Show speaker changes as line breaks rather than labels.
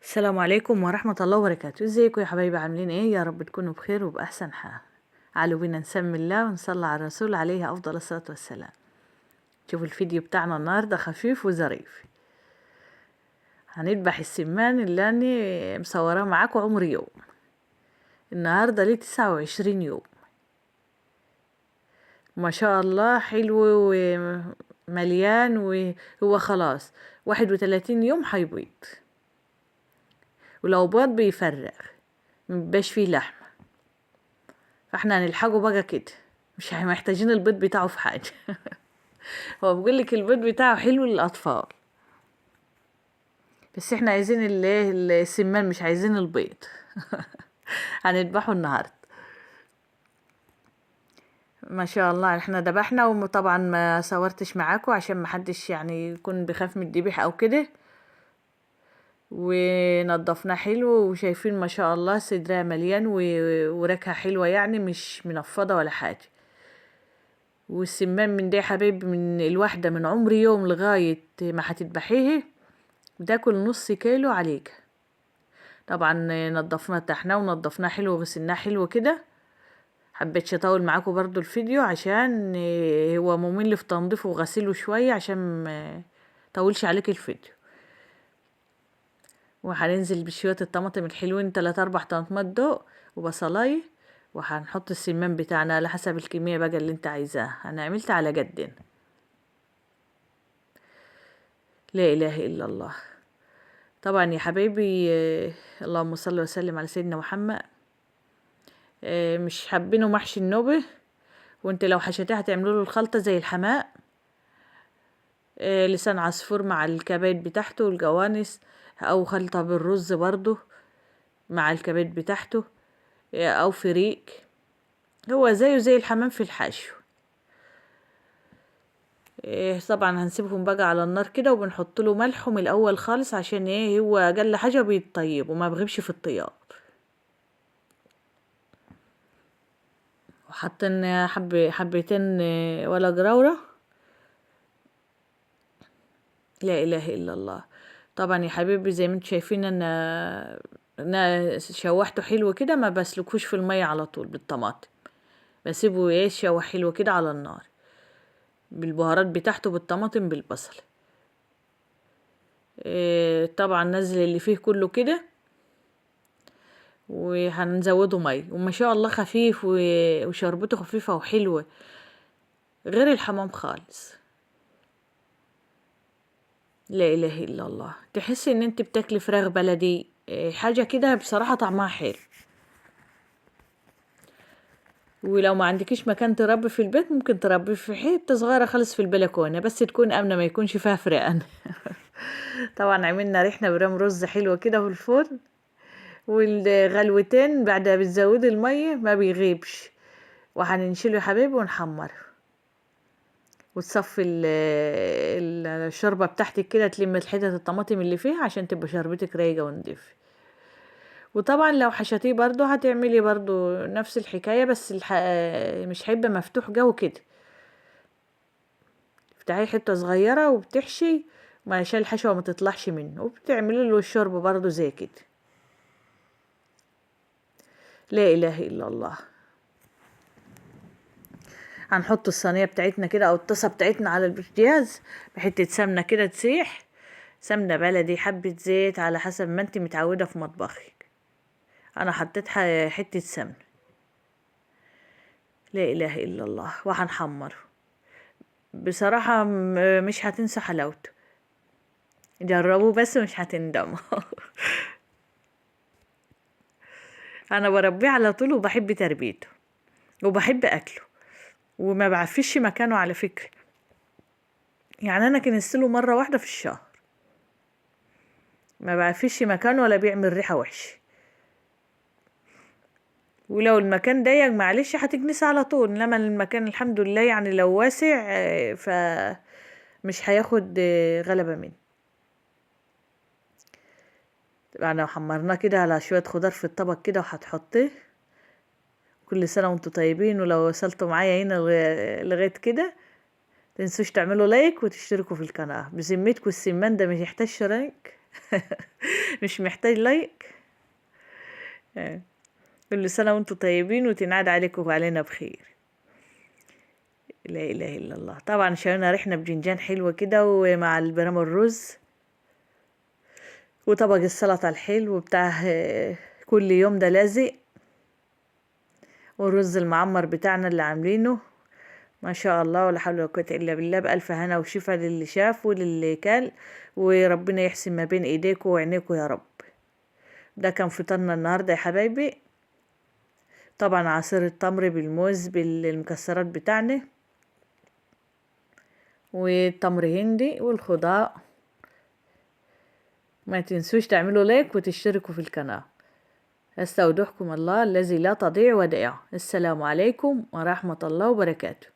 السلام عليكم ورحمة الله وبركاته. ازيكم يا حبايبي؟ عاملين ايه؟ يا رب تكونوا بخير وبأحسن حال. تعالوا بينا نسمي الله ونصلي على الرسول عليه أفضل الصلاة والسلام. شوفوا الفيديو بتاعنا النهاردة خفيف وظريف. هنذبح السمان اللي أنا مصوراه معاكم عمر يوم. النهاردة ليه 29 يوم، ما شاء الله، حلو ومليان، وهو خلاص 31 يوم هيبيض، ولو بيض بيفرغ مبيبقاش فيه لحم، فاحنا هنلحقه بقى كده، مش محتاجين البيض بتاعه في حاجة. هو بيقولك البيض بتاعه حلو للأطفال، بس احنا عايزين السمان، مش عايزين البيض. هنذبحه النهاردة. ما شاء الله احنا ذبحنا، وطبعا ما صورتش معاكم عشان ما حدش يعني يكون بخاف من الذبح او كده. ونضفناه حلو، وشايفين ما شاء الله صدرها مليان وريحها حلوة، يعني مش منفضة ولا حاجة. والسمان من ده يا حبيب، من الواحدة من عمر يوم لغاية ما هتذبحيه بتاكل نص كيلو عليك. طبعا نضفناه، تحناه ونضفناه حلو وغسلناه حلو كده. حبيتش اطول معاكم برضو الفيديو عشان هو ممل في تنظيفه وغسيله شوية، عشان ما طولش عليك الفيديو. وهننزل بشوية الطماطم الحلوين، 3-4 طماطمات دول وبصلاية، وهنحط السمان بتاعنا على حسب الكمية بقى اللي انت عايزاها. انا عملت على جدين. لا اله الا الله. طبعا يا حبايبي، اللهم صل وسلم على سيدنا محمد. مش حابينه محشي النوبة، وانت لو حشيتيه هتعملوا له الخلطة زي الحماء. لسان عصفور مع الكباب بتاعته والجوانس، او خلطة بالرز برضو مع الكباب بتاعته، او فريك. هو زيه زي الحمام في الحشو. طبعا هنسيبهم بقى على النار كده، وبنحط له ملح من الاول خالص، عشان ايه؟ هو اقل حاجة بيتطيب وما بغيبش في الطياب. وحطينا حبتين ولا جراورة. لا اله الا الله. طبعا يا حبيبي زي ما انتم شايفين، انا شوحته حلو كده، ما بسلكوش في المية على طول بالطماطم، بسيبه يشوح حلو كده على النار بالبهارات بتاعته، بالطماطم بالبصل. طبعا نزل اللي فيه كله كده، وهنزوده ميه، وما شاء الله خفيف وشربته خفيفة وحلوة غير الحمام خالص. لا اله الا الله. تحسي ان انت بتاكلي فراخ بلدي، حاجة كده بصراحة طعمها حلو. ولو ما عندكيش مكان تربي في البيت، ممكن تربي في حته صغيره خالص في البلكونه، بس تكون امنه، ما يكونش فيها فرقان. طبعا عملنا ريحنا برام رز حلوه كده في الفرن، والغلوتين بعد ما بتزودي الميه ما بيغيبش. وهننشله يا حبيبي ونحمره، وتصفي الشوربه بتاعتك كده، تلم حتت الطماطم اللي فيها عشان تبقى شربتك رايقه ونضيفه. وطبعا لو حشتيه برضو هتعملي برضو نفس الحكايه، بس مش هيبقى مفتوح جو كده. بتاعي حته صغيره وبتحشي، ما شال الحشوه ما تطلعش منه، وبتعملي له الشرب برضو زي كده. لا اله الا الله. هنحط الصينيه بتاعتنا كده او الطاسه بتاعتنا على البوتاجاز بحته سمنه كده تسيح، سمنه بلدي، حبه زيت على حسب ما انت متعوده في مطبخك. انا حطيت حته سمنه. لا اله الا الله. وهنحمره. بصراحه مش هتنسى حلاوته. جربوه بس مش هتندموا. انا بربيه على طول، وبحب تربيته، وبحب اكله، وما بعفش مكانه على فكرة. يعني انا كنسله مرة واحدة في الشهر، ما بعفش مكانه ولا بيعمل ريحة وحشة. ولو المكان ضيق معلش هتكنسي على طول، انما المكان الحمد لله يعني لو واسع مش هياخد غلبة منه. بعد ما حمرناه كده على شوية خضار في الطبق كده وهتحطيه. كل سنة وانتم طيبين. ولو وصلتوا معايا هنا لغاية كده، تنسوش تعملوا لايك وتشتركوا في القناة. بذمتكم السمان ده مش يحتاج لايك؟ مش محتاج لايك. كل سنة وانتم طيبين وتنعاد عليكم وعلينا بخير. لا إله إلا الله. طبعا شوينا ريحنا بجنجان حلوة كده ومع البرام الرز وطبق السلطة الحلو بتاع كل يوم ده لازق، والرز المعمر بتاعنا اللي عاملينه ما شاء الله ولا حول ولا قوة إلا بالله. بألف هنا وشفا للي شاف وللي كل، وربنا يحسن ما بين ايديكم وعينيكم يا رب. ده كان فطارنا النهاردة يا حبايبي. طبعا عصير التمر بالموز بالمكسرات بتاعنا والتمر هندي والخضار. ما تنسوش تعملوا لايك وتشتركوا في القناة. استودعكم الله الذي لا تضيع ودائعه. السلام عليكم ورحمة الله وبركاته.